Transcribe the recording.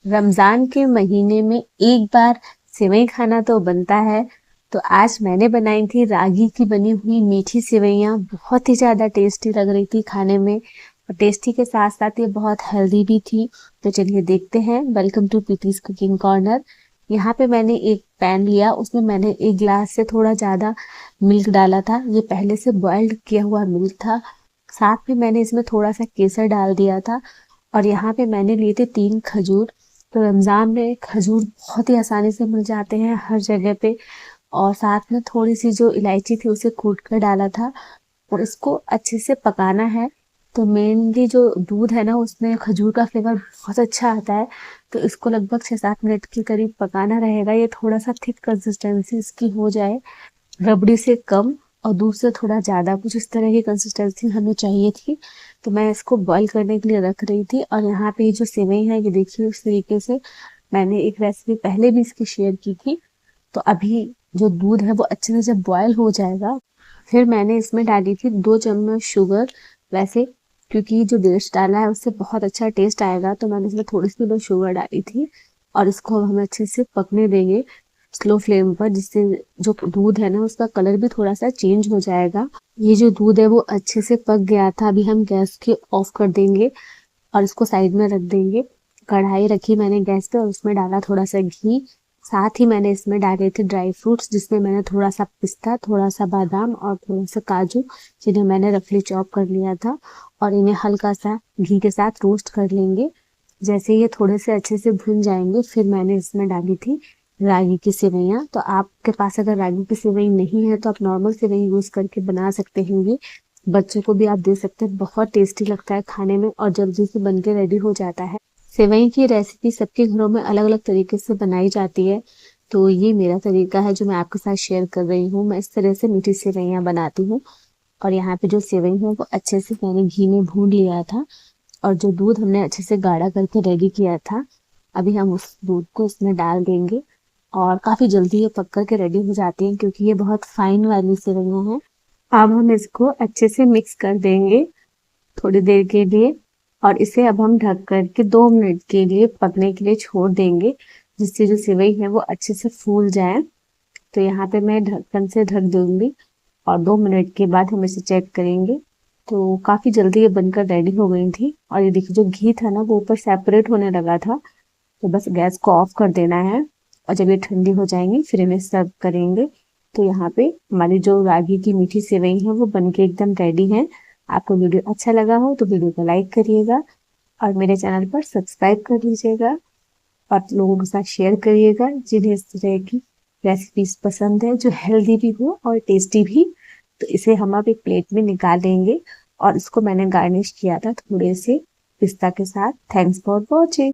रमजान के महीने में एक बार सेवई खाना तो बनता है। तो आज मैंने बनाई थी रागी की बनी हुई मीठी सेवइयाँ। बहुत ही ज़्यादा टेस्टी लग रही थी खाने में, और टेस्टी के साथ साथ ये बहुत हेल्दी भी थी। तो चलिए देखते हैं। Welcome to Preeti's cooking corner. यहाँ पे मैंने एक पैन लिया, उसमें मैंने एक गिलास से थोड़ा ज़्यादा मिल्क डाला था। ये पहले से बॉइल्ड किया हुआ मिल्क था। साथ में मैंने इसमें थोड़ा सा केसर डाल दिया था। और यहाँ पे मैंने लिए थे 3 खजूर। तो रमज़ान में खजूर बहुत ही आसानी से मिल जाते हैं हर जगह पे। और साथ में थोड़ी सी जो इलायची थी उसे कूट कर डाला था, और इसको अच्छे से पकाना है। तो मेनली जो दूध है ना, उसमें खजूर का फ्लेवर बहुत अच्छा आता है। तो इसको लगभग 6-7 मिनट के करीब पकाना रहेगा। ये थोड़ा सा थिक कंसिस्टेंसी इसकी हो जाए, रबड़ी से कम और दूध से थोड़ा ज़्यादा, कुछ इस तरह की कंसिस्टेंसी हमें चाहिए थी। तो मैं इसको बॉईल करने के लिए रख रही थी। और यहाँ पे ये जो सेवई है, ये देखिए उस तरीके से मैंने एक रेसिपी पहले भी इसकी शेयर की थी। तो अभी जो दूध है वो अच्छे से जब बॉयल हो जाएगा, फिर मैंने इसमें डाली थी 2 चम्मच शुगर। वैसे क्योंकि जो बेस डाला है उससे बहुत अच्छा टेस्ट आएगा, तो मैंने इसमें थोड़ी सी बस शुगर डाली थी। और इसको अब हम अच्छे से पकने देंगे स्लो फ्लेम पर, जिससे जो दूध है ना उसका कलर भी थोड़ा सा चेंज हो जाएगा। ये जो दूध है वो अच्छे से पक गया था। अभी हम गैस के ऑफ कर देंगे और इसको साइड में रख देंगे। कढ़ाई रखी मैंने गैस पे और उसमें डाला थोड़ा सा घी। साथ ही मैंने इसमें डाले थे ड्राई फ्रूट्स, जिसमें मैंने थोड़ा सा पिस्ता, थोड़ा सा बादाम और थोड़ा सा काजू, जिन्हें मैंने रफली चॉप कर लिया था। और इन्हें हल्का सा घी के साथ रोस्ट कर लेंगे। जैसे ये थोड़े से अच्छे से भुन जाएंगे, फिर मैंने इसमें डाली थी रागी की सेवइयाँ। तो आपके पास अगर रागी की सेवई नहीं है तो आप नॉर्मल सेवई यूज करके बना सकते हैं। ये बच्चों को भी आप दे सकते हैं, बहुत टेस्टी लगता है खाने में और जल्दी से बन के रेडी हो जाता है। सेवई की रेसिपी सबके घरों में अलग अलग तरीके से बनाई जाती है। तो ये मेरा तरीका है जो मैं आपके साथ शेयर कर रही हूँ। मैं इस तरह से मीठी सेवइयाँ बनाती हूँ। और यहाँ पे जो सेवई है वो अच्छे से मैंने घी में भून लिया था। और जो दूध हमने अच्छे से गाढ़ा करके रेडी किया था, अभी हम उस दूध को इसमें डाल देंगे। और काफी जल्दी ये पक कर के रेडी हो जाती हैं, क्योंकि ये बहुत फाइन वाली सेवइयां हैं। अब हम इसको अच्छे से मिक्स कर देंगे थोड़ी देर के लिए। और इसे अब हम ढक कर के 2 मिनट के लिए पकने के लिए छोड़ देंगे, जिससे जो सेवई है वो अच्छे से फूल जाए। तो यहाँ पे मैं ढक्कन से ढक दूंगी और 2 मिनट के बाद हम इसे चेक करेंगे। तो काफी जल्दी ये बनकर रेडी हो गई थी। और ये देखिए जो घी था ना वो ऊपर सेपरेट होने लगा था। तो बस गैस को ऑफ कर देना है, और जब ये ठंडी हो जाएंगी फिर इन्हें सर्व करेंगे। तो यहाँ पे हमारी जो रागी की मीठी सेवई है वो बनके एकदम रेडी है। आपको वीडियो अच्छा लगा हो तो वीडियो को लाइक करिएगा, और मेरे चैनल पर सब्सक्राइब कर लीजिएगा, और लोगों के साथ शेयर करिएगा जिन्हें इस तरह की रेसिपीज पसंद है, जो हेल्दी भी हो और टेस्टी भी। तो इसे हम अब एक प्लेट में निकाल लेंगे, और इसको मैंने गार्निश किया था थोड़े से पिस्ता के साथ। Thanks for watching.